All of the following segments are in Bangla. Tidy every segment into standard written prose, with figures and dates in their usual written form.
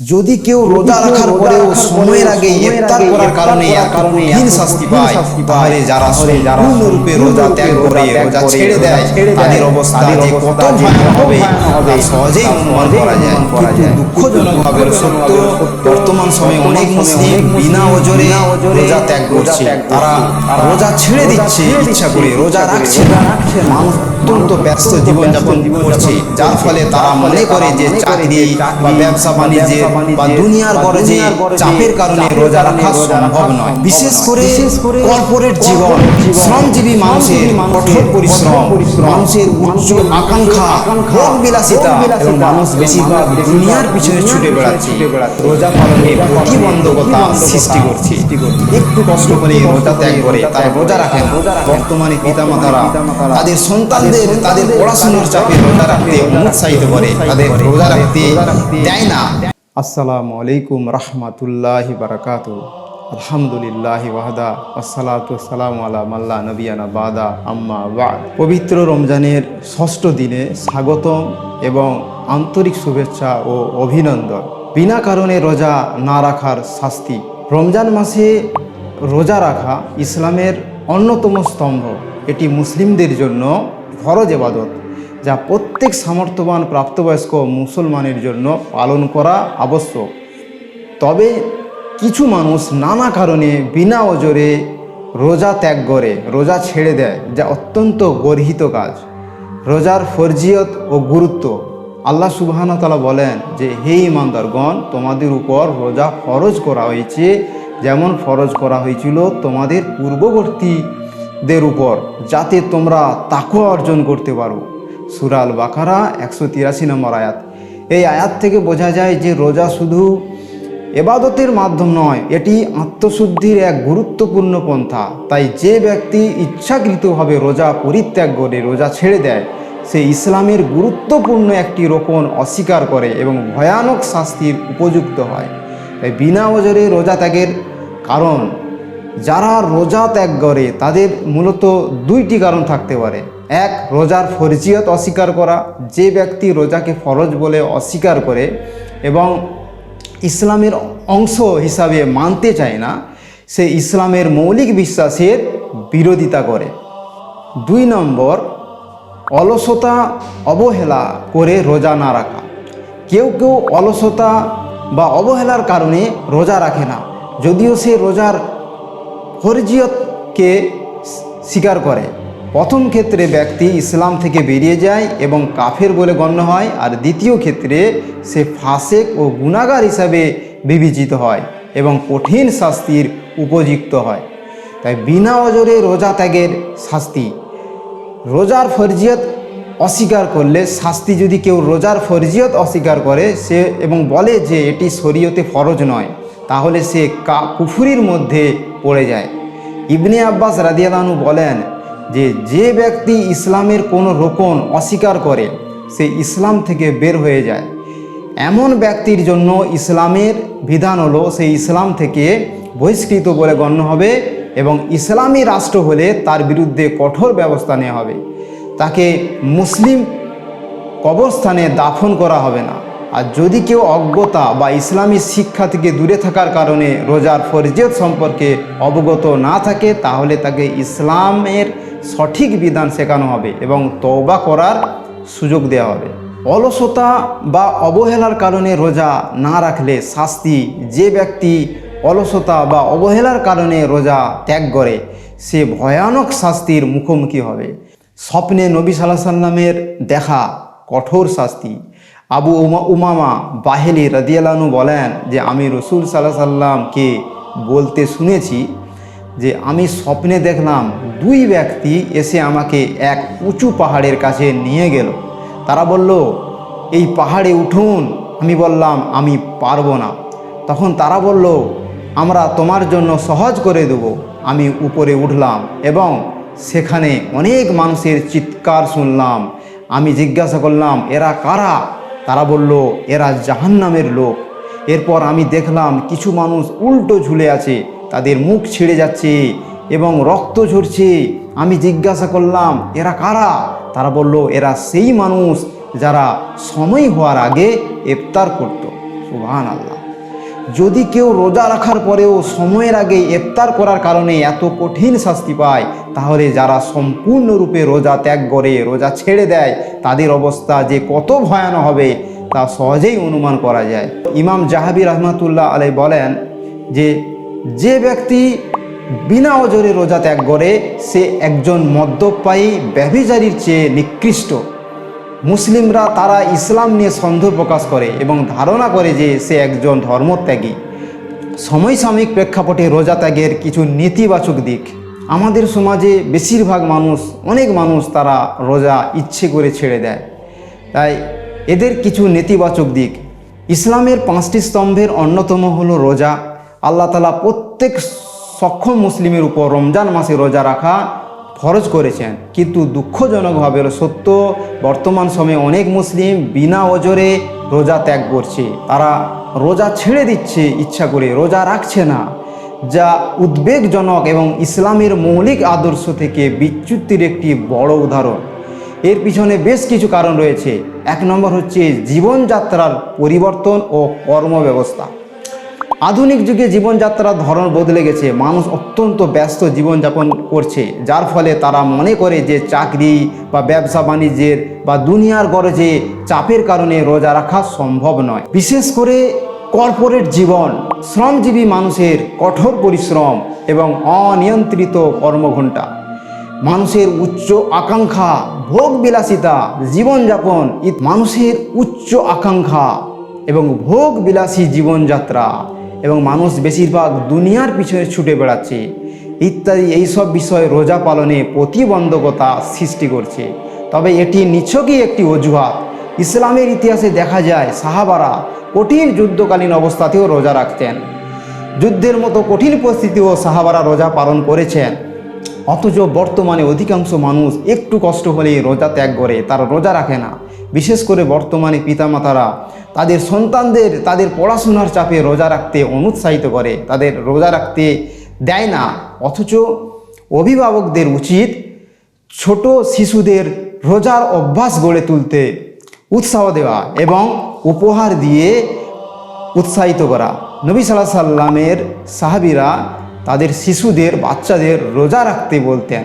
যদি কেউ রোজা রাখার পরেও সময়ের আগে ইফতার করার কারণে কঠিন শাস্তি পায়, তাহলে যারা সম্পূর্ণরূপে রোজা ত্যাগ করে রোজা ছেড়ে দেয় তাদের অবস্থা যে কত ভয়ানক হবে তা সহজেই অনুমান করা যায়। কিন্তু দুঃখজনকভাবে সত্য, বর্তমান সময়ে অনেক মুসলিম বিনা ওজরে রোজা ত্যাগ করছে। তারা রোজা ছেড়ে দিচ্ছে ইচ্ছা করে, রোজা রাখছে না। মানুষ অত্যন্ত ব্যস্ত জীবনযাপন করছে, যার ফলে তারা মনে করে যে চাকরি বা ব্যবসা বাণিজ্যের বা দুনিয়ার গরজে চাপের কারণে রোজা রাখা সম্ভব নয়। বিশেষ করে কর্পোরেট জীবন, শ্রমজীবী মানুষের কঠোর পরিশ্রম, মানুষের উচ্চ আকাঙ্ক্ষা, ভোগ বিলাসিতা এবং মানুষ বেশিরভাগ দুনিয়ার পিছনে ছুটে বেড়াচ্ছে, রোজা পালনে প্রতিবন্ধকতা সৃষ্টি করছে। একটু কষ্ট করে রোজা ত্যাগ করে তারা রোজা রাখেন। বর্তমানে পিতামাতারা তাদের সন্তানদের তাদের পড়াশোনার চাপে রোজা রাখতে উৎসাহিত করে, তাদের রোজা রাখতে দেয় না। আসসালামু আলাইকুম রহমতুল্লাহি বারাকাতুহু। আলহামদুলিল্লাহি ওয়াহদা ওয়াসসালাতু ওয়াসসালামু আলা মাল্লা নবিয়ানা বাদা আম্মা বা'দ। পবিত্র রমজানের ষষ্ঠ দিনে স্বাগতম এবং আন্তরিক শুভেচ্ছা ও অভিনন্দন। বিনা কারণে রোজা না রাখার শাস্তি। রমজান মাসে রোজা রাখা ইসলামের অন্যতম স্তম্ভ। এটি মুসলিমদের জন্য ফরজ ইবাদত, যা প্রত্যেক সামর্থ্যবান প্রাপ্তবয়স্ক মুসলমানের জন্য পালন করা আবশ্যক। তবে কিছু মানুষ নানা কারণে বিনা ওজরে রোজা ত্যাগ করে, রোজা ছেড়ে দেয়, যা অত্যন্ত গর্হিত কাজ। রোজার ফরজিয়ত ও গুরুত্ব। আল্লাহ সুবহানাহু ওয়া তাআলা বলেন যে, হে ঈমানদারগণ, তোমাদের উপর রোজা ফরজ করা হয়েছে যেমন ফরজ করা হয়েছিল তোমাদের পূর্ববর্তীদের উপর, যাতে তোমরা তাকওয়া অর্জন করতে পারো। সূরা আল বাকারা 183 নম্বর আয়াত। এই আয়াত থেকে বোঝা যায় যে রোজা শুধু ইবাদতের মাধ্যম নয়, এটি আত্মশুদ্ধির এক গুরুত্বপূর্ণ পন্থা। তাই যে ব্যক্তি ইচ্ছাকৃতভাবে রোজা পরিত্যাগ করে রোজা ছেড়ে দেয়, সে ইসলামের গুরুত্বপূর্ণ একটি রোকন অস্বীকার করে এবং ভয়ানক শাস্তির উপযুক্ত হয়। তাই বিনা ওজরে রোজা ত্যাগের কারণ, যারা রোজা ত্যাগ করে তাদের মূলত দুইটি কারণ থাকতে পারে। এক, রোজার ফরজিয়ত অস্বীকার করা। যে ব্যক্তি রোজাকে ফরজ বলে অস্বীকার করে এবং ইসলামের অংশ হিসাবে মানতে চায় না, সে ইসলামের মৌলিক বিশ্বাসের বিরোধিতা করে। 2 নম্বর, অলসতা অবহেলা করে রোজা না রাখা। কেউ কেউ অলসতা বা অবহেলার কারণে রোজা রাখে না, যদিও সে রোজার ফরজিয়তকে স্বীকার করে। প্রথম ক্ষেত্রে ব্যক্তি ইসলাম থেকে বেরিয়ে যায় এবং কাফের বলে গণ্য হয়, আর দ্বিতীয় ক্ষেত্রে সে ফাসেক ও গুনাহগার হিসাবে বিবেচিত হয় এবং কঠিন শাস্তির উপযুক্ত হয়। তাই বিনা ওজরে রোজা ত্যাগের শাস্তি। রোজার ফরজিয়ত অস্বীকার করলে শাস্তি। যদি কেউ রোজার ফরজিয়ত অস্বীকার করে সে এবং বলে যে এটি শরীয়তে ফরজ নয়, তাহলে সে কুফরির মধ্যে পড়ে যায়। ইবনে আব্বাস রাদিয়াল্লাহু আনহু বলেন যে ব্যক্তি ইসলামের কোনো রোকন অস্বীকার করে সে ইসলাম থেকে বের হয়ে যায়। এমন ব্যক্তির জন্য ইসলামের বিধান হলো সে ইসলাম থেকে বহিষ্কৃত বলে গণ্য হবে এবং ইসলামী রাষ্ট্র হলে তার বিরুদ্ধে কঠোর ব্যবস্থা নেওয়া হবে। তাকে মুসলিম কবরস্থানে দাফন করা হবে না। আর যদি কেউ অজ্ঞতা বা ইসলামী শিক্ষা থেকে দূরে থাকার কারণে রোজার ফরজিয়ত সম্পর্কে অবগত না থাকে, তাহলে তাকে ইসলামের সঠিক বিধান শেখানো হবে এবং তওবা করার সুযোগ দেওয়া হবে। অলসতা বা অবহেলার কারণে রোজা না রাখলে শাস্তি। যে ব্যক্তি অলসতা বা অবহেলার কারণে রোজা ত্যাগ করে সে ভয়ানক শাস্তির মুখোমুখি হবে। স্বপ্নে নবী সাল্লাল্লাহু আলাইহি সাল্লামের দেখা কঠোর শাস্তি। আবু উমামা বাহিলি রাদিয়াল্লাহু আনহু বলেন যে, আমি রাসূল সাল্লাল্লাহু আলাইহি সাল্লামকে বলতে শুনেছি যে আমি স্বপ্নে দেখলাম 2 ব্যক্তি এসে আমাকে এক উঁচু পাহাড়ের কাছে নিয়ে গেল। তারা বলল, এই পাহাড়ে উঠুন। আমি বললাম, আমি পারবো না। তখন তারা বলল, আমরা তোমার জন্য সহজ করে দেব। আমি উপরে উঠলাম এবং সেখানে অনেক মানুষের চিৎকার শুনলাম। আমি জিজ্ঞাসা করলাম, এরা কারা? তারা বলল, এরা জাহান্নামের লোক। এরপর আমি দেখলাম কিছু মানুষ উল্টো ঝুলে আছে, তাদের মুখ ছিঁড়ে যাচ্ছে এবং রক্ত ঝরছে। আমি জিজ্ঞাসা করলাম, এরা কারা? তারা বলল, এরা সেই মানুষ যারা সময় হওয়ার আগে ইফতার করত। সুবহানাল্লাহ। যদি কেউ রোজা রাখার পরেও সময়ের আগে ইফতার করার কারণে এত কঠিন শাস্তি পায়, তাহলে যারা সম্পূর্ণরূপে রোজা ত্যাগ করে রোজা ছেড়ে দেয় তাদের অবস্থা যে কত ভয়ানক হবে তা সহজেই অনুমান করা যায়। ইমাম জাহাবি রহমাতুল্লাহ আলাইহি বলেন যে ব্যক্তি বিনা ওজরে রোজা ত্যাগ করে সে একজন মদ্যপায়ী ব্যভিচারীর চেয়ে নিকৃষ্ট। মুসলিমরা তারা ইসলাম নিয়ে সন্দেহ প্রকাশ করে এবং ধারণা করে যে সে একজন ধর্মত্যাগী। সমসাময়িক প্রেক্ষাপটে রোজা ত্যাগের কিছু নেতিবাচক দিক। আমাদের সমাজে বেশিরভাগ মানুষ, অনেক মানুষ তারা রোজা ইচ্ছে করে ছেড়ে দেয়। তাই এদের কিছু নেতিবাচক দিক। ইসলামের 5টি স্তম্ভের অন্যতম হলো রোজা। আল্লাহ তাআলা প্রত্যেক সক্ষম মুসলিমের উপর রমজান মাসে রোজা রাখা ফরজ করেছেন, কিন্তু দুঃখজনকভাবে সত্য বর্তমান সময়ে অনেক মুসলিম বিনা ওজরে রোজা ত্যাগ করছে। তারা রোজা ছেড়ে দিচ্ছে ইচ্ছা করে, রোজা রাখছে না, যা উদ্বেগজনক এবং ইসলামের মৌলিক আদর্শ থেকে বিচ্যুতির একটি বড় উদাহরণ। এর পিছনে বেশ কিছু কারণ রয়েছে। 1 নম্বর হচ্ছে জীবনযাত্রার পরিবর্তন ও কর্মব্যবস্থা। আধুনিক যুগে জীবনযাত্রার ধরন বদলে গেছে। মানুষ অত্যন্ত ব্যস্ত জীবনযাপন করছে, যার ফলে তারা মনে করে যে চাকরি বা ব্যবসা বাণিজ্যের বা দুনিয়ার গরজে চাপের কারণে রোজা রাখা সম্ভব নয়। বিশেষ করে কর্পোরেট জীবন, শ্রমজীবী মানুষের কঠোর পরিশ্রম এবং অনিয়ন্ত্রিত কর্মঘণ্টা, মানুষের উচ্চ আকাঙ্ক্ষা, ভোগ বিলাসিতা, জীবনযাপন, মানুষের উচ্চ আকাঙ্ক্ষা এবং ভোগ বিলাসী জীবনযাত্রা এবং মানুষ বেশিরভাগ দুনিয়ার পিছনে ছুটে বেড়াচ্ছে ইত্যাদি, এইসব বিষয় রোজা পালনে প্রতিবন্ধকতা সৃষ্টি করছে। তবে এটি নিছকই একটি অজুহাত। ইসলামের ইতিহাসে দেখা যায় সাহাবারা কঠিন যুদ্ধকালীন অবস্থাতেও রোজা রাখতেন। যুদ্ধের মতো কঠিন পরিস্থিতিও সাহাবারা রোজা পালন করেছেন। অথচ বর্তমানে অধিকাংশ মানুষ একটু কষ্ট হলেই রোজা ত্যাগ করে, তারা রোজা রাখে না। বিশেষ করে বর্তমানে পিতামাতারা তাদের সন্তানদের তাদের পড়াশোনার চাপে রোজা রাখতে অনুৎসাহিত করে, তাদের রোজা রাখতে দেয় না। অথচ অভিভাবকদের উচিত ছোট শিশুদের রোজার অভ্যাস গড়ে তুলতে উৎসাহ দেওয়া এবং উপহার দিয়ে উৎসাহিত করা। নবী সাল্লাল্লাহু আলাইহি সাল্লামের সাহাবীরা তাদের শিশুদের, বাচ্চাদের রোজা রাখতে বলতেন।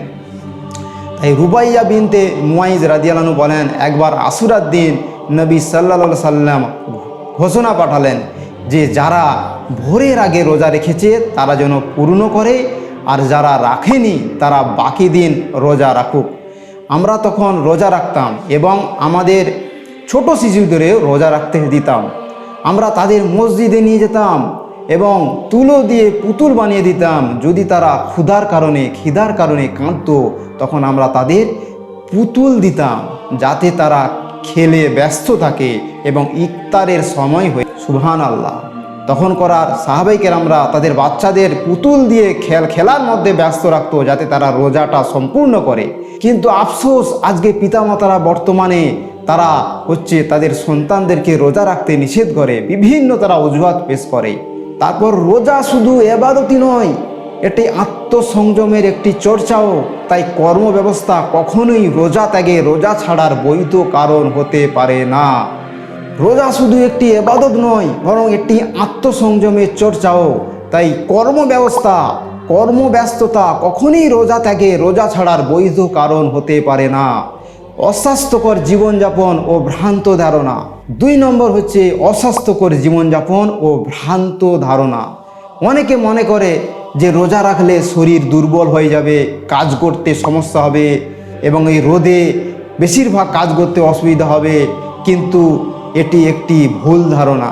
তাই রুবাইয়া বিনতে মুয়াইজ রাদিয়াল্লাহু আনহু বলেন, একবার আশুরার দিন নবী সাল্লাল্লাহু আলাইহি সাল্লাম ঘোষণা পাঠালেন যে যারা ভোরের আগে রোজা রেখেছে তারা যেন পূর্ণ করে, আর যারা রাখেনি তারা বাকি দিন রোজা রাখুক। আমরা তখন রোজা রাখতাম এবং আমাদের ছোট শিশুদেরও রোজা রাখতে দিতাম। আমরা তাদের মসজিদে নিয়ে যেতাম এবং তুলো দিয়ে পুতুল বানিয়ে দিতাম। যদি তারা খিদার কারণে কাঁদতো, তখন আমরা তাদের পুতুল দিতাম যাতে তারা খেলে ব্যস্ত থাকে এবং ইফতারের সময় হয়ে। সুবহানাল্লাহ। তখন করার সাহাবায়ে কেরামরা তাদের বাচ্চাদের পুতুল দিয়ে খেলার মধ্যে ব্যস্ত রাখতো যাতে তারা রোজাটা সম্পূর্ণ করে। কিন্তু আফসোস, আজকে পিতামাতারা বর্তমানে তারা তাদের সন্তানদেরকে রোজা রাখতে নিষেধ করে, বিভিন্ন তারা অজুহাত পেশ করে। তারপর রোজা শুধু ইবাদতই নয়, এটি আত্মসংযমের একটি চর্চাও। তাই কর্মব্যবস্থা কখনোই রোজা ত্যাগে, রোজা ছাড়ার বৈধ কারণ হতে পারে না। রোজা শুধু একটি ইবাদত নয়, বরং একটি আত্মসংযমের চর্চাও। তাই কর্মব্যস্ততা কখনোই রোজা ত্যাগে, রোজা ছাড়ার বৈধ কারণ হতে পারে না। অস্বাস্থ্যকর জীবনযাপন ও ভ্রান্ত ধারণা। 2 নম্বর হচ্ছে অস্বাস্থ্যকর জীবনযাপন ও ভ্রান্ত ধারণা। অনেকে মনে করে যে রোজা রাখলে শরীর দুর্বল হয়ে যাবে, কাজ করতে সমস্যা হবে এবং এই রোদে বেশিরভাগ কাজ করতে অসুবিধা হবে, কিন্তু এটি একটি ভুল ধারণা।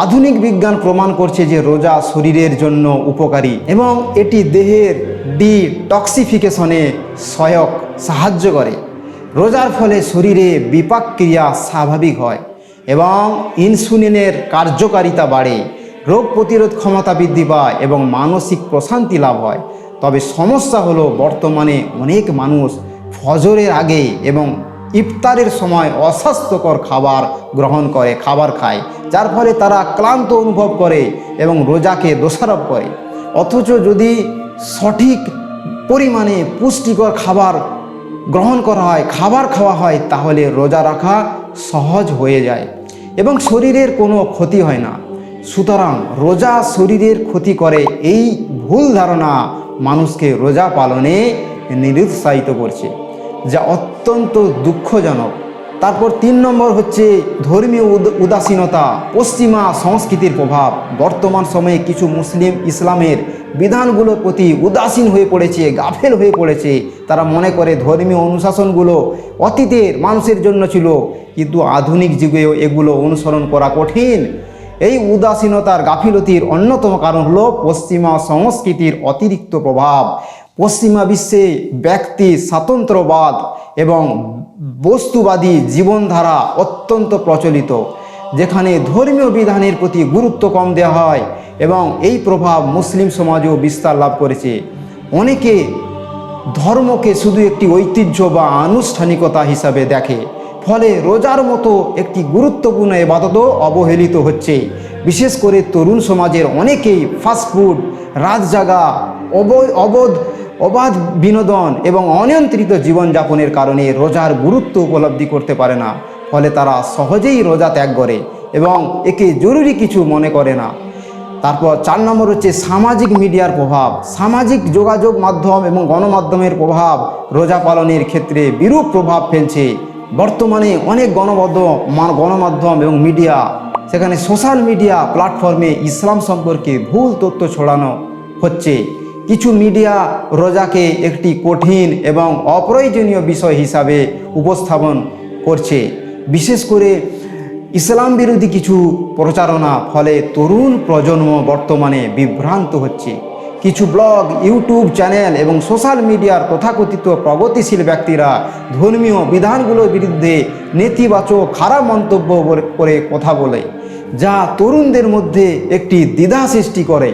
আধুনিক বিজ্ঞান প্রমাণ করছে যে রোজা শরীরের জন্য উপকারী এবং এটি দেহের ডিটক্সিফিকেশনে সাহায্য করে। রোজার ফলে শরীরে বিপাক ক্রিয়া স্বাভাবিক হয় এবং ইনসুলিনের কার্যকারিতা বাড়ে, রোগ প্রতিরোধ ক্ষমতা বৃদ্ধি পায় এবং মানসিক প্রশান্তি লাভ হয়। তবে সমস্যা হলো বর্তমানে অনেক মানুষ ফজরের আগে এবং ইফতারের সময় অস্বাস্থ্যকর খাবার খায়, যার ফলে তারা ক্লান্ত অনুভব করে এবং রোজাকে দোষারোপ করে। অথচ যদি সঠিক পরিমাণে পুষ্টিকর খাবার গ্রহণ করা হয়, খাওয়া হয়, তাহলে রোজা রাখা সহজ হয়ে যায়। এবং শরীরের কোনো ক্ষতি হয় না। সুতরাং রোজা শরীরের ক্ষতি করে, এই ভুল ধারণা মানুষকে রোজা পালনে নিরুৎসাহিত করছে, যা অত্যন্ত দুঃখজনক। তারপর 3 নম্বর হচ্ছে ধর্মীয় উদাসীনতা, পশ্চিমা সংস্কৃতির প্রভাব। বর্তমান সময়ে কিছু মুসলিম ইসলামের বিধানগুলোর প্রতি উদাসীন হয়ে পড়েছে, গাফেল হয়ে পড়েছে। তারা মনে করে ধর্মীয় অনুশাসনগুলো অতীতের মানুষের জন্য ছিল, কিন্তু আধুনিক যুগেও এগুলো অনুসরণ করা কঠিন। এই উদাসীনতার গাফিলতির অন্যতম কারণ হলো পশ্চিমা সংস্কৃতির অতিরিক্ত প্রভাব। পশ্চিমা বিশ্বে ব্যক্তি স্বাতন্ত্র্যবাদ এবং বস্তুবাদী জীবনধারা অত্যন্ত প্রচলিত, যেখানে ধর্মীয় বিধানের প্রতি গুরুত্ব কম দেওয়া হয়, এবং এই প্রভাব মুসলিম সমাজেও বিস্তার লাভ করেছে। অনেকে ধর্মকে শুধু একটি ঐতিহ্য বা আনুষ্ঠানিকতা হিসাবে দেখে, ফলে রোজার মতো একটি গুরুত্বপূর্ণ ইবাদতও অবহেলিত হচ্ছে। বিশেষ করে তরুণ সমাজের অনেকেই ফাস্টফুড, রাত জাগা, অবাধ বিনোদন এবং অনিয়ন্ত্রিত জীবনযাপনের কারণে রোজার গুরুত্ব উপলব্ধি করতে পারে না। ফলে তারা সহজেই রোজা ত্যাগ করে এবং একে জরুরি কিছু মনে করে না। তারপর 4 নম্বর হচ্ছে সামাজিক মিডিয়ার প্রভাব। সামাজিক যোগাযোগ মাধ্যম এবং গণমাধ্যমের প্রভাব রোজা পালনের ক্ষেত্রে বিরূপ প্রভাব ফেলছে। বর্তমানে অনেক গণমাধ্যম এবং মিডিয়া, সেখানে সোশ্যাল মিডিয়া প্ল্যাটফর্মে ইসলাম সম্পর্কে ভুল তথ্য ছড়ানো হচ্ছে। কিছু মিডিয়া রোজাকে একটি কঠিন এবং অপ্রয়োজনীয় বিষয় হিসাবে উপস্থাপন করছে, বিশেষ করে ইসলাম বিরোধী কিছু প্রচারণা। ফলে তরুণ প্রজন্ম বর্তমানে বিভ্রান্ত হচ্ছে। কিছু ব্লগ, ইউটিউব চ্যানেল এবং সোশ্যাল মিডিয়ার তথাকথিত প্রগতিশীল ব্যক্তিরা ধর্মীয় বিধানগুলোর বিরুদ্ধে নেতিবাচক খারাপ মন্তব্য করে কথা বলে, যা তরুণদের মধ্যে একটি দ্বিধা সৃষ্টি করে।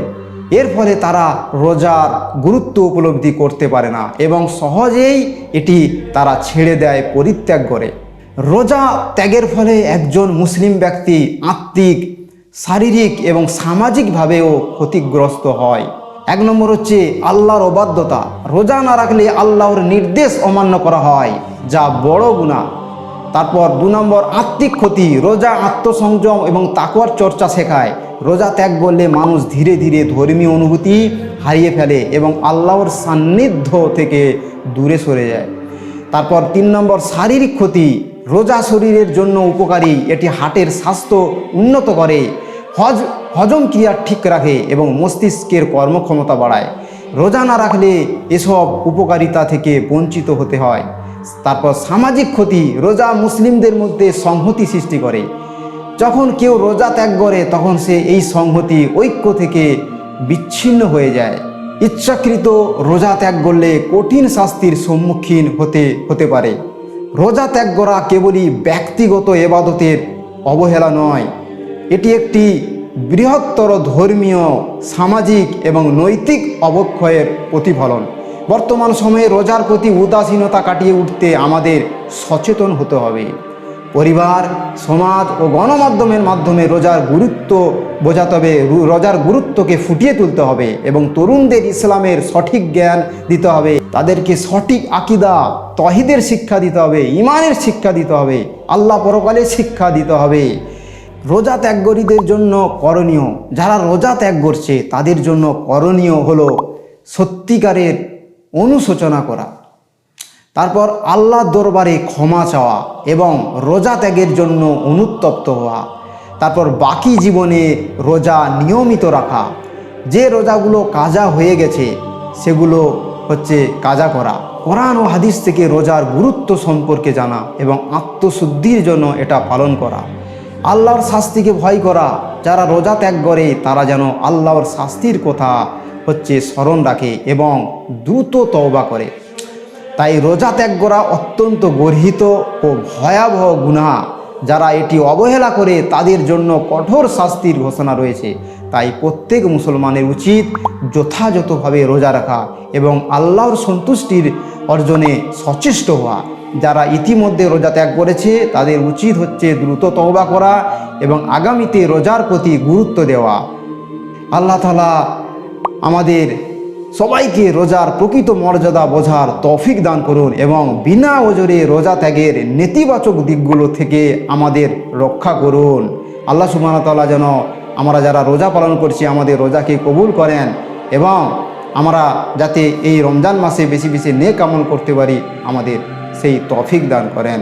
এর ফলে তারা রোজার গুরুত্ব উপলব্ধি করতে পারে না এবং সহজেই এটি তারা ছেড়ে দেয়, পরিত্যাগ করে। রোজা ত্যাগের ফলে একজন মুসলিম ব্যক্তি আত্মিক, শারীরিক এবং সামাজিকভাবেও ক্ষতিগ্রস্ত হয়। 1 নম্বর হচ্ছে আল্লাহর অবাধ্যতা। রোজা না রাখলে আল্লাহর নির্দেশ অমান্য করা হয়, যা বড় গুনাহ। তারপর 2 নম্বর আত্মিক ক্ষতি। রোজা আত্মসংযম এবং তাকওয়ার চর্চা শেখায়। রোজা ত্যাগ করলে মানুষ ধীরে ধীরে ধর্মীয় অনুভূতি হারিয়ে ফেলে এবং আল্লাহর সান্নিধ্য থেকে দূরে সরে যায়। তারপর 3 নম্বর শারীরিক ক্ষতি। রোজা শরীরের জন্য উপকারী। এটি হার্টের স্বাস্থ্য উন্নত করে, হজম ক্রিয়া ঠিক রাখে এবং মস্তিষ্কের কর্মক্ষমতা বাড়ায়। রোজা না রাখলে এসব উপকারিতা থেকে বঞ্চিত হতে হয়। তারপর সামাজিক ক্ষতি। রোজা মুসলিমদের মধ্যে সংহতি সৃষ্টি করে। যখন কেউ রোজা ত্যাগ করে তখন সে এই সংহতি, ঐক্য থেকে বিচ্ছিন্ন হয়ে যায়। ইচ্ছাকৃত রোজা ত্যাগ করলে কঠিন শাস্তির সম্মুখীন হতে পারে। রোজা ত্যাগ করা কেবলই ব্যক্তিগত ইবাদতের অবহেলা নয়, এটি একটি বৃহত্তর ধর্মীয়, সামাজিক এবং নৈতিক অবক্ষয়ের প্রতিফলন। বর্তমান সময়ে রোজার প্রতি উদাসীনতা কাটিয়ে উঠতে আমাদের সচেতন হতে হবে। পরিবার, সমাজ ও গণমাধ্যমের মাধ্যমে রোজার গুরুত্ব বোঝাতে হবে, রোজার গুরুত্বকে ফুটিয়ে তুলতে হবে এবং তরুণদের ইসলামের সঠিক জ্ঞান দিতে হবে। তাদেরকে সঠিক আকীদা, তৌহিদের শিক্ষা দিতে হবে, ঈমানের শিক্ষা দিতে হবে, আল্লাহ পরকালের শিক্ষা দিতে হবে। রোজা ত্যাগকারীদের জন্য করণীয়, যারা রোজা ত্যাগ করছে তাদের জন্য করণীয় হলো সত্যিকারের অনুশোচনা করা, তারপর আল্লাহর দরবারে ক্ষমা চাওয়া এবং রোজা ত্যাগের জন্য অনুতপ্ত হওয়া। তারপর বাকি জীবনে রোজা নিয়মিত রাখা। যে রোজাগুলো কাজা হয়ে গেছে সেগুলো হচ্ছে কাজা করা। কোরআন ও হাদিস থেকে রোজার গুরুত্ব সম্পর্কে জানা এবং আত্মশুদ্ধির জন্য এটা পালন করা। আল্লাহর শাস্তিকে ভয় করা। যারা রোজা ত্যাগ করে তারা যেন আল্লাহর শাস্তির কথা স্মরণ রাখে এবং দ্রুত তওবা করে। তাই রোজা ত্যাগ করা অত্যন্ত গর্হিত ও ভয়াবহ গুনাহ। যারা এটি অবহেলা করে তাদের জন্য কঠোর শাস্তির ঘোষণা রয়েছে। তাই প্রত্যেক মুসলমানের উচিত যথাযথভাবে রোজা রাখা এবং আল্লাহর সন্তুষ্টির অর্জনে সচেষ্ট হওয়া। যারা ইতিমধ্যে রোজা ত্যাগ করেছে তাদের উচিত হচ্ছে দ্রুত তওবা করা এবং আগামীতে রোজার প্রতি গুরুত্ব দেওয়া। আল্লাহ তাআলা আমাদের সবাইকে রোজার প্রকৃত মর্যাদা বোঝার তৌফিক দান করুন এবং বিনা ওজরে রোজা ত্যাগের নেতিবাচক দিকগুলো থেকে আমাদের রক্ষা করুন। আল্লাহ সুবহানাহু ওয়া তাআলা যেন আমরা যারা রোজা পালন করছি আমাদের রোজাকে কবুল করেন এবং আমরা যাতে এই রমজান মাসে বেশি বেশি নেক আমল করতে পারি আমাদের সেই তৌফিক দান করেন।